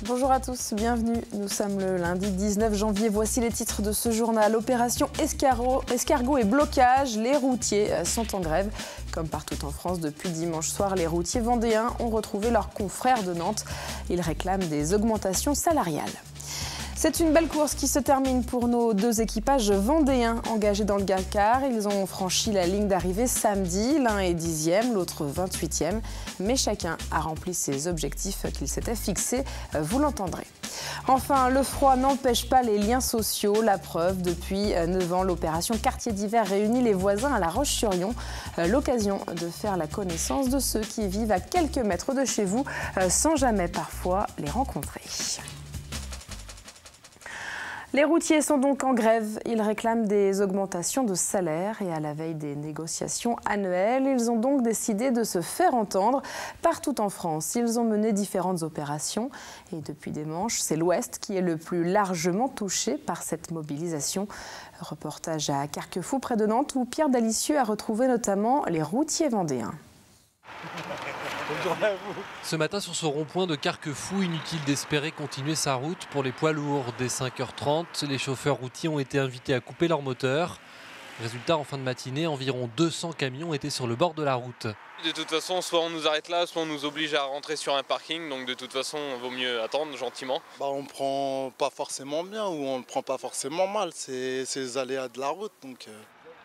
Bonjour à tous, bienvenue. Nous sommes le lundi 19 janvier. Voici les titres de ce journal. Opération escargot et blocage. Les routiers sont en grève. Comme partout en France, depuis dimanche soir, les routiers vendéens ont retrouvé leurs confrères de Nantes. Ils réclament des augmentations salariales. C'est une belle course qui se termine pour nos deux équipages vendéens engagés dans le Dakar. Ils ont franchi la ligne d'arrivée samedi. L'un est 10e, l'autre 28e. Mais chacun a rempli ses objectifs qu'il s'était fixés. Vous l'entendrez. Enfin, le froid n'empêche pas les liens sociaux. La preuve, depuis 9 ans, l'opération Quartier d'hiver réunit les voisins à La Roche-sur-Yon. L'occasion de faire la connaissance de ceux qui vivent à quelques mètres de chez vous, sans jamais parfois les rencontrer. Les routiers sont donc en grève. Ils réclament des augmentations de salaire et à la veille des négociations annuelles, ils ont donc décidé de se faire entendre. Partout en France, ils ont mené différentes opérations et depuis dimanche, c'est l'Ouest qui est le plus largement touché par cette mobilisation. Reportage à Carquefou, près de Nantes, où Pierre Dalicieux a retrouvé notamment les routiers vendéens. Ce matin, sur ce rond-point de Carquefou, inutile d'espérer continuer sa route pour les poids lourds. Dès 5h30, les chauffeurs routiers ont été invités à couper leur moteur. Résultat, en fin de matinée, environ 200 camions étaient sur le bord de la route. De toute façon, soit on nous arrête là, soit on nous oblige à rentrer sur un parking. Donc de toute façon, il vaut mieux attendre gentiment. On ne prend pas forcément bien ou on ne prend pas forcément mal. C'est les aléas de la route.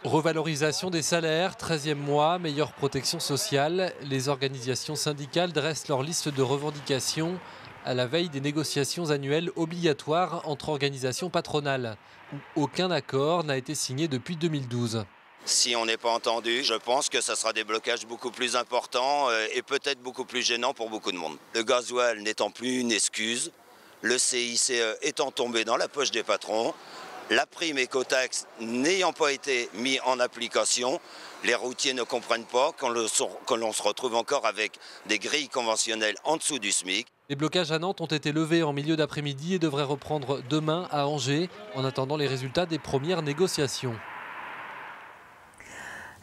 Revalorisation des salaires, 13e mois, meilleure protection sociale. Les organisations syndicales dressent leur liste de revendications à la veille des négociations annuelles obligatoires entre organisations patronales, où aucun accord n'a été signé depuis 2012. Si on n'est pas entendu, je pense que ça sera des blocages beaucoup plus importants et peut-être beaucoup plus gênants pour beaucoup de monde. Le gasoil n'étant plus une excuse, le CICE étant tombé dans la poche des patrons, la prime écotaxe n'ayant pas été mise en application, les routiers ne comprennent pas qu'on se retrouve encore avec des grilles conventionnelles en dessous du SMIC. Les blocages à Nantes ont été levés en milieu d'après-midi et devraient reprendre demain à Angers, en attendant les résultats des premières négociations.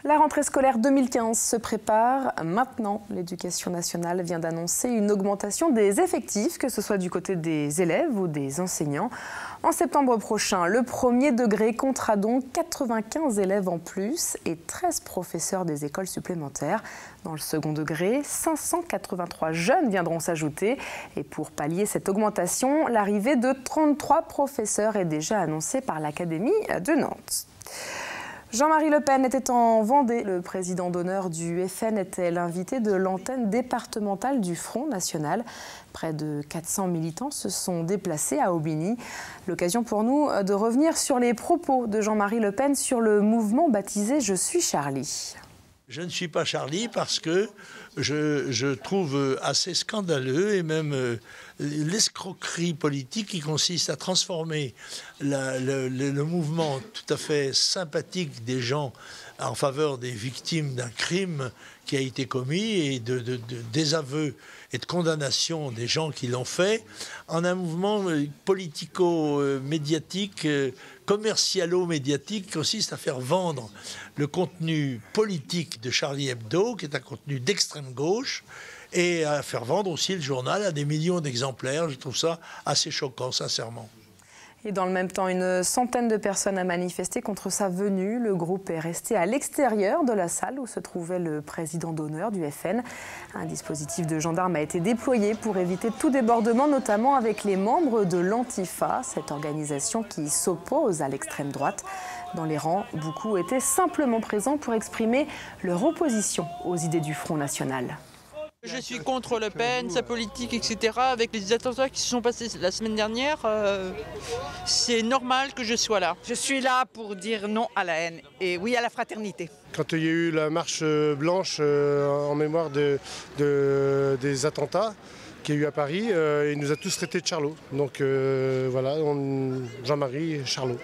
La rentrée scolaire 2015 se prépare. Maintenant, l'Éducation nationale vient d'annoncer une augmentation des effectifs, que ce soit du côté des élèves ou des enseignants. En septembre prochain, le premier degré comptera donc 95 élèves en plus et 13 professeurs des écoles supplémentaires. Dans le second degré, 583 jeunes viendront s'ajouter. Et pour pallier cette augmentation, l'arrivée de 33 professeurs est déjà annoncée par l'Académie de Nantes. Jean-Marie Le Pen était en Vendée. Le président d'honneur du FN était l'invité de l'antenne départementale du Front National. Près de 400 militants se sont déplacés à Aubigny. L'occasion pour nous de revenir sur les propos de Jean-Marie Le Pen sur le mouvement baptisé « Je suis Charlie ». Je ne suis pas Charlie parce que je trouve assez scandaleux et même l'escroquerie politique qui consiste à transformer le mouvement tout à fait sympathique des gens en faveur des victimes d'un crime qui a été commis et de désaveu et de condamnation des gens qui l'ont fait en un mouvement politico-médiatique, commercialo-médiatique qui consiste à faire vendre le contenu politique de Charlie Hebdo, qui est un contenu d'extrême gauche, et à faire vendre aussi le journal à des millions d'exemplaires. Je trouve ça assez choquant, sincèrement. Et dans le même temps, une centaine de personnes a manifesté contre sa venue. Le groupe est resté à l'extérieur de la salle où se trouvait le président d'honneur du FN. Un dispositif de gendarmes a été déployé pour éviter tout débordement, notamment avec les membres de l'Antifa, cette organisation qui s'oppose à l'extrême droite. Dans les rangs, beaucoup étaient simplement présents pour exprimer leur opposition aux idées du Front National. Je suis contre Le Pen, sa politique, etc. Avec les attentats qui se sont passés la semaine dernière, c'est normal que je sois là. Je suis là pour dire non à la haine et oui à la fraternité. Quand il y a eu la marche blanche en mémoire des attentats qu'il y a eu à Paris, il nous a tous traités de Charlot. Donc voilà, Jean-Marie et Charlot.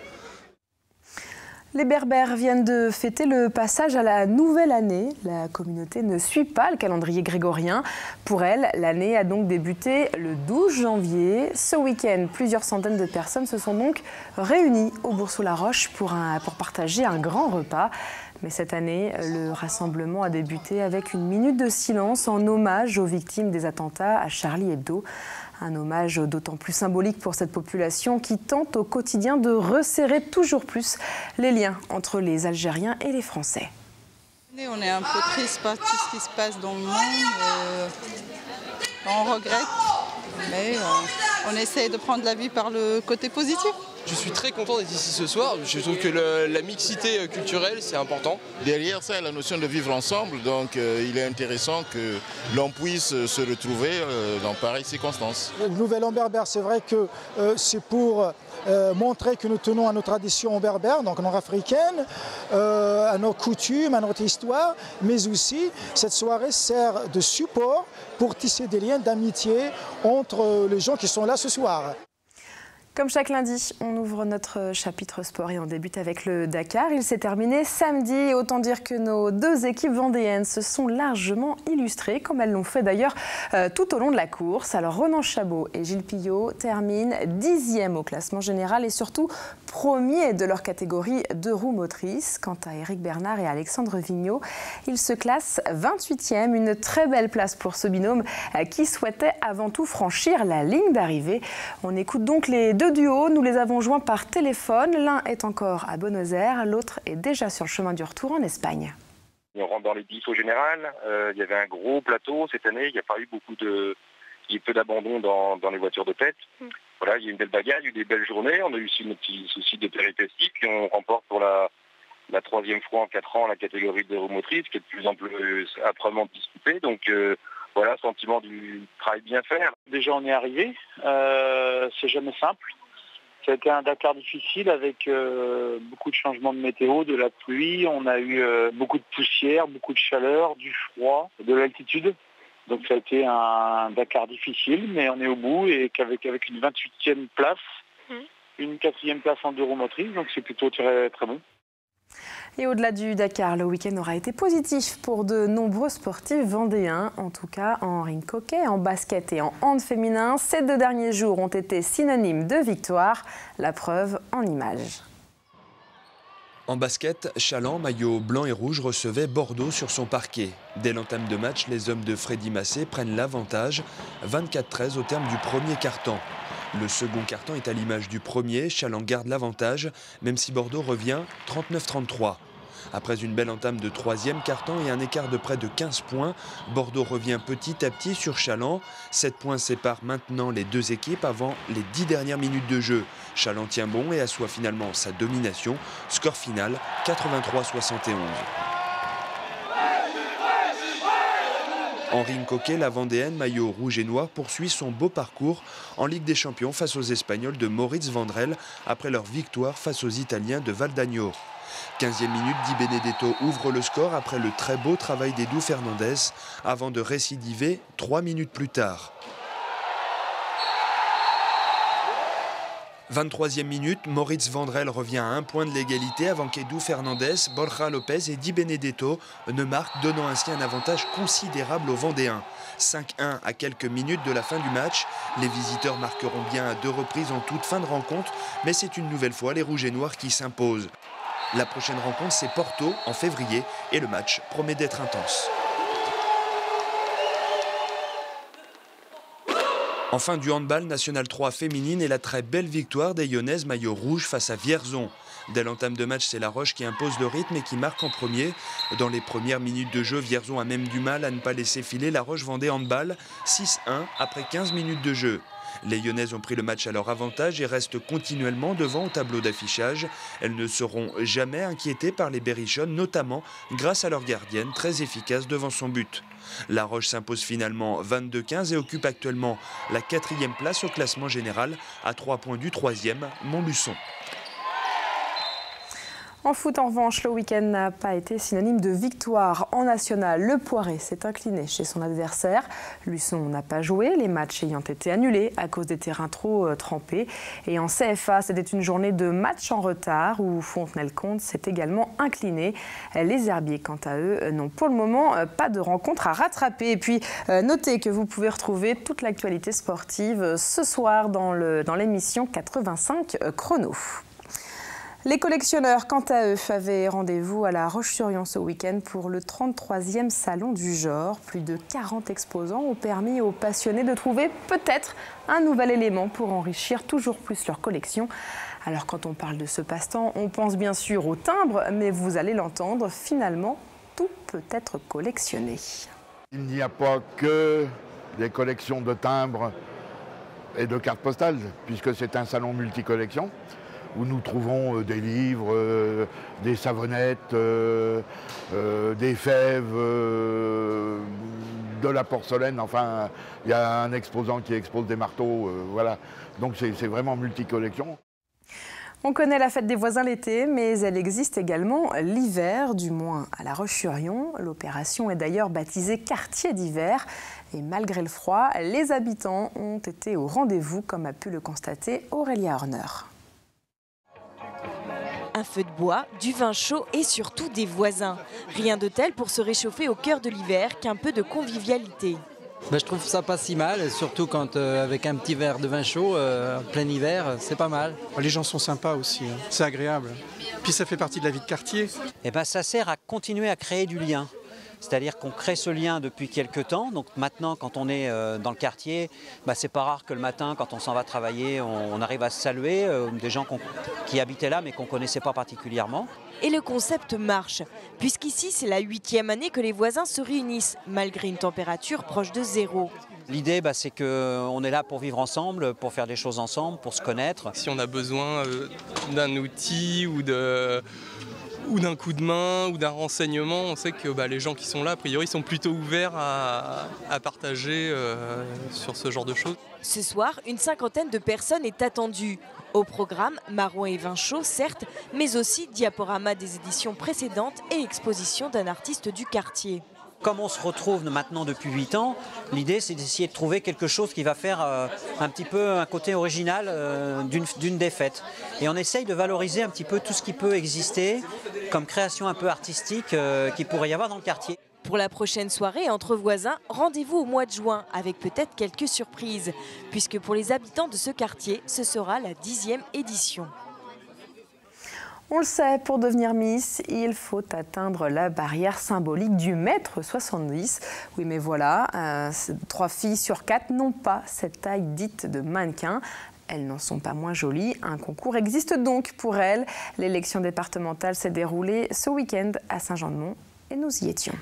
Les Berbères viennent de fêter le passage à la nouvelle année. La communauté ne suit pas le calendrier grégorien. Pour elle, l'année a donc débuté le 12 janvier. Ce week-end, plusieurs centaines de personnes se sont donc réunies au Bourg-sous-la-Roche pour partager un grand repas. Mais cette année, le rassemblement a débuté avec une minute de silence en hommage aux victimes des attentats à Charlie Hebdo. Un hommage d'autant plus symbolique pour cette population qui tente au quotidien de resserrer toujours plus les liens entre les Algériens et les Français. On est un peu triste par tout ce qui se passe dans le monde. On regrette, mais on essaie de prendre la vie par le côté positif. Je suis très content d'être ici ce soir. Je trouve que la mixité culturelle, c'est important. Derrière ça, la notion de vivre ensemble. Donc il est intéressant que l'on puisse se retrouver dans pareilles circonstances. Le Nouvel An berbère, c'est vrai que c'est pour montrer que nous tenons à nos traditions berbères, donc nord-africaines, à nos coutumes, à notre histoire, mais aussi cette soirée sert de support pour tisser des liens d'amitié entre les gens qui sont là ce soir. Comme chaque lundi, on ouvre notre chapitre sport et on débute avec le Dakar. Il s'est terminé samedi. Autant dire que nos deux équipes vendéennes se sont largement illustrées, comme elles l'ont fait d'ailleurs tout au long de la course. Alors Ronan Chabot et Gilles Pillot terminent 10e au classement général et surtout premiers de leur catégorie de roues motrices. Quant à Éric Bernard et Alexandre Vigneault, ils se classent 28e. Une très belle place pour ce binôme qui souhaitait avant tout franchir la ligne d'arrivée. On écoute donc les deux duos, nous les avons joints par téléphone. L'un est encore à Buenos Aires, l'autre est déjà sur le chemin du retour en Espagne. On rentre dans les 10 au général. Il y avait un gros plateau cette année. Il n'y a pas eu il y a peu d'abandon dans les voitures de tête. Voilà, il y a eu une belle bagarre, il y a eu des belles journées. On a eu aussi nos petits soucis de péripéties. Puis on remporte pour la 3e fois en 4 ans la catégorie de roues motrices, qui est de plus en plus âprement disputée. Donc voilà, sentiment du travail bien fait. Déjà on est arrivé. C'est jamais simple. Ça a été un Dakar difficile avec beaucoup de changements de météo, de la pluie. On a eu beaucoup de poussière, beaucoup de chaleur, du froid, de l'altitude. Donc ça a été un Dakar difficile, mais on est au bout et avec une 28e place, une 4e place en 2 roues motrices. Donc c'est plutôt très, très bon. Et au-delà du Dakar, le week-end aura été positif pour de nombreux sportifs vendéens, en tout cas en ring hockey, en basket et en hand féminin. Ces 2 derniers jours ont été synonymes de victoire, la preuve en images. En basket, Chaland, maillot blanc et rouge, recevait Bordeaux sur son parquet. Dès l'entame de match, les hommes de Freddy Massé prennent l'avantage, 24-13 au terme du premier quart-temps. Le second quart-temps est à l'image du premier, Chaland garde l'avantage, même si Bordeaux revient 39-33. Après une belle entame de 3e quart-temps et un écart de près de 15 points, Bordeaux revient petit à petit sur Chaland. 7 points séparent maintenant les deux équipes avant les 10 dernières minutes de jeu. Chaland tient bon et assoit finalement sa domination. Score final 83-71. En ring hockey, la Vendéenne, maillot rouge et noir, poursuit son beau parcours en Ligue des Champions face aux Espagnols de Moritz Vandrel après leur victoire face aux Italiens de Valdagnor. 15e minute, Di Benedetto ouvre le score après le très beau travail d'Edu Fernandez avant de récidiver 3 minutes plus tard. 23e minute, Moritz Vandrel revient à 1 point de l'égalité avant qu'Edu Fernandez, Borja Lopez et Di Benedetto ne marquent, donnant ainsi un avantage considérable aux Vendéens. 5-1 à quelques minutes de la fin du match. Les visiteurs marqueront bien à 2 reprises en toute fin de rencontre, mais c'est une nouvelle fois les Rouges et Noirs qui s'imposent. La prochaine rencontre, c'est Porto en février et le match promet d'être intense. Enfin, du handball national 3 féminine et la très belle victoire des Lyonnaises maillot rouge face à Vierzon. Dès l'entame de match, c'est La Roche qui impose le rythme et qui marque en premier. Dans les premières minutes de jeu, Vierzon a même du mal à ne pas laisser filer La Roche Vendée handball 6-1 après 15 minutes de jeu. Les Lyonnaises ont pris le match à leur avantage et restent continuellement devant au tableau d'affichage. Elles ne seront jamais inquiétées par les Berrichonnes, notamment grâce à leur gardienne très efficace devant son but. La Roche s'impose finalement 22-15 et occupe actuellement la 4e place au classement général à 3 points du 3e, Montluçon. En foot, en revanche, le week-end n'a pas été synonyme de victoire. En national, le Poiré s'est incliné chez son adversaire. Luçon n'a pas joué, les matchs ayant été annulés à cause des terrains trop trempés. Et en CFA, c'était une journée de match en retard où Fontenay-le-Comte s'est également incliné. Les Herbiers, quant à eux, n'ont pour le moment pas de rencontre à rattraper. Et puis, notez que vous pouvez retrouver toute l'actualité sportive ce soir dans l'émission 85 Chrono. Les collectionneurs, quant à eux, avaient rendez-vous à La Roche-sur-Yon ce week-end pour le 33e Salon du genre. Plus de 40 exposants ont permis aux passionnés de trouver peut-être un nouvel élément pour enrichir toujours plus leur collection. Alors quand on parle de ce passe-temps, on pense bien sûr au timbre, mais vous allez l'entendre, finalement, tout peut être collectionné. Il n'y a pas que des collections de timbres et de cartes postales, puisque c'est un salon multicollection où nous trouvons des livres, des savonnettes, des fèves, de la porcelaine. Enfin, il y a un exposant qui expose des marteaux, voilà. Donc c'est vraiment multicollection. On connaît la fête des voisins l'été, mais elle existe également l'hiver, du moins à La Roche-sur-Yon. L'opération est d'ailleurs baptisée quartier d'hiver. Et malgré le froid, les habitants ont été au rendez-vous, comme a pu le constater Aurélia Horner. Un feu de bois, du vin chaud et surtout des voisins. Rien de tel pour se réchauffer au cœur de l'hiver qu'un peu de convivialité. Je trouve ça pas si mal, surtout quand avec un petit verre de vin chaud, en plein hiver, c'est pas mal. Les gens sont sympas aussi, hein. C'est agréable. Puis ça fait partie de la vie de quartier. Et ça sert à continuer à créer du lien. C'est-à-dire qu'on crée ce lien depuis quelques temps. Donc maintenant, quand on est dans le quartier, c'est pas rare que le matin, quand on s'en va travailler, on arrive à se saluer, des gens qui habitaient là mais qu'on ne connaissait pas particulièrement. Et le concept marche, puisqu'ici c'est la 8e année que les voisins se réunissent, malgré une température proche de 0. L'idée, c'est qu'on est là pour vivre ensemble, pour faire des choses ensemble, pour se connaître. Si on a besoin d'un outil ou d'un coup de main ou d'un renseignement, on sait que les gens qui sont là, a priori, sont plutôt ouverts à partager sur ce genre de choses. Ce soir, une 50aine de personnes est attendue. Au programme, maroilles et vin chaud, certes, mais aussi diaporama des éditions précédentes et exposition d'un artiste du quartier. Comme on se retrouve maintenant depuis 8 ans, l'idée c'est d'essayer de trouver quelque chose qui va faire un petit peu un côté original d'une des fêtes. Et on essaye de valoriser un petit peu tout ce qui peut exister comme création un peu artistique qu'il pourrait y avoir dans le quartier. Pour la prochaine soirée entre voisins, rendez-vous au mois de juin avec peut-être quelques surprises. Puisque pour les habitants de ce quartier, ce sera la 10e édition. On le sait, pour devenir Miss, il faut atteindre la barrière symbolique du 1,70 m. Oui, mais voilà, 3 filles sur 4 n'ont pas cette taille dite de mannequin. Elles n'en sont pas moins jolies. Un concours existe donc pour elles. L'élection départementale s'est déroulée ce week-end à Saint-Jean-de-Mont et nous y étions.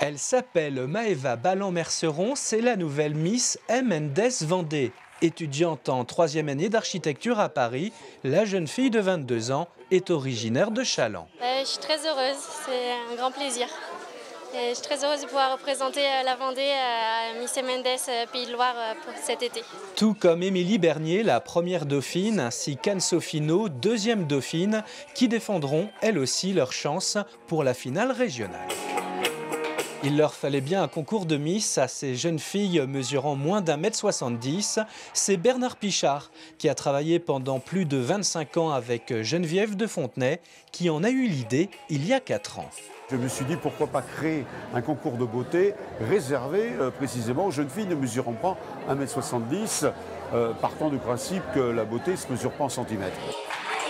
Elle s'appelle Maëva Ballan-Merceron, c'est la nouvelle Miss M.N.D.S. Vendée. Étudiante en 3e année d'architecture à Paris, la jeune fille de 22 ans est originaire de Challans. Je suis très heureuse, c'est un grand plaisir. Et je suis très heureuse de pouvoir représenter la Vendée à Miss M.N.D.S. Pays de Loire pour cet été. Tout comme Émilie Bernier, la première dauphine, ainsi qu'Anne-Sophie Finot, 2e dauphine, qui défendront elles aussi leur chance pour la finale régionale. Il leur fallait bien un concours de Miss à ces jeunes filles mesurant moins d'1,70 m. C'est Bernard Pichard qui a travaillé pendant plus de 25 ans avec Geneviève de Fontenay qui en a eu l'idée il y a 4 ans. Je me suis dit pourquoi pas créer un concours de beauté réservé précisément aux jeunes filles ne mesurant pas 1,70 m, partant du principe que la beauté ne se mesure pas en centimètres.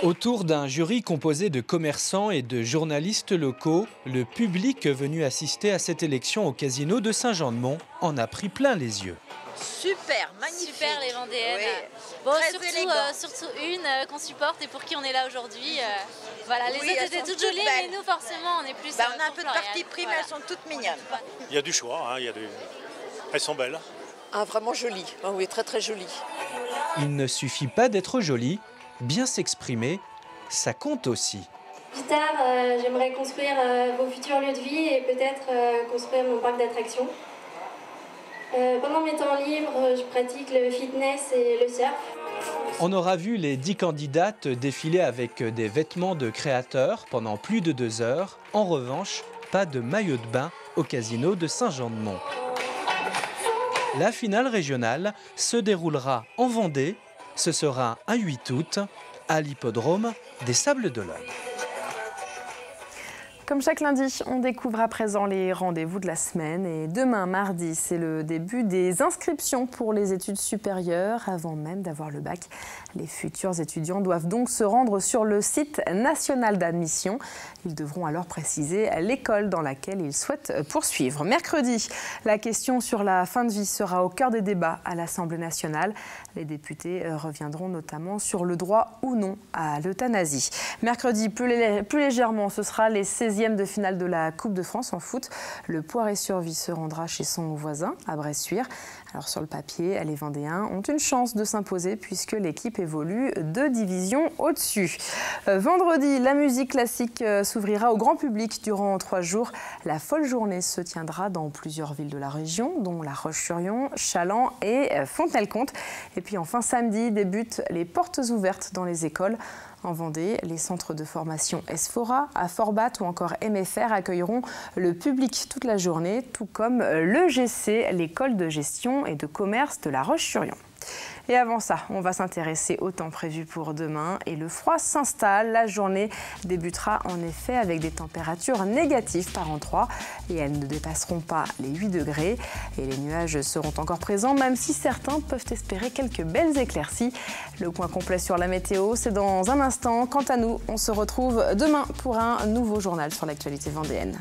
Autour d'un jury composé de commerçants et de journalistes locaux, le public venu assister à cette élection au casino de Saint-Jean-de-Mont en a pris plein les yeux. Super, magnifique. Super les Vendéennes. Oui. Bon, Très surtout une qu'on supporte et pour qui on est là aujourd'hui. Voilà, les Oui, autres elles étaient sont toutes toutes jolies, belles. mais nous forcément on est plus. On a un peu de parti pris, mais elles sont toutes mignonnes. Il y a du choix, hein, elles sont belles. Ah, vraiment jolies, ah, oui, très très jolies. Il ne suffit pas d'être joli, bien s'exprimer, ça compte aussi. Plus tard, j'aimerais construire vos futurs lieux de vie et peut-être construire mon parc d'attractions. Pendant mes temps libres, je pratique le fitness et le surf. On aura vu les 10 candidates défiler avec des vêtements de créateurs pendant plus de 2 heures. En revanche, pas de maillot de bain au casino de Saint-Jean-de-Mont. La finale régionale se déroulera en Vendée. Ce sera un 8 août à l'hippodrome des Sables d'Olonne. Comme chaque lundi, on découvre à présent les rendez-vous de la semaine. Et demain, mardi, c'est le début des inscriptions pour les études supérieures. Avant même d'avoir le bac, les futurs étudiants doivent donc se rendre sur le site national d'admission. Ils devront alors préciser l'école dans laquelle ils souhaitent poursuivre. Mercredi, la question sur la fin de vie sera au cœur des débats à l'Assemblée nationale. Les députés reviendront notamment sur le droit ou non à l'euthanasie. Mercredi, plus légèrement, ce sera les 16e de finale de la Coupe de France en foot. Le Poiré-sur-Vie se rendra chez son voisin à Bressuire. Alors sur le papier, les Vendéens ont une chance de s'imposer puisque l'équipe évolue 2 divisions au-dessus. Vendredi, la musique classique s'ouvrira au grand public durant 3 jours. La folle journée se tiendra dans plusieurs villes de la région, dont La Roche-sur-Yon, Challans et Fontenay-le-Comte. Et puis enfin, samedi, débutent les portes ouvertes dans les écoles. En Vendée, les centres de formation Esfora, à Forbat ou encore MFR accueilleront le public toute la journée, tout comme l'EGC, l'école de gestion et de commerce de La Roche-sur-Yon. Et avant ça, on va s'intéresser au temps prévu pour demain et le froid s'installe. La journée débutera en effet avec des températures négatives par endroits et elles ne dépasseront pas les 8 degrés. Et les nuages seront encore présents, même si certains peuvent espérer quelques belles éclaircies. Le point complet sur la météo, c'est dans un instant. Quant à nous, on se retrouve demain pour un nouveau journal sur l'actualité vendéenne.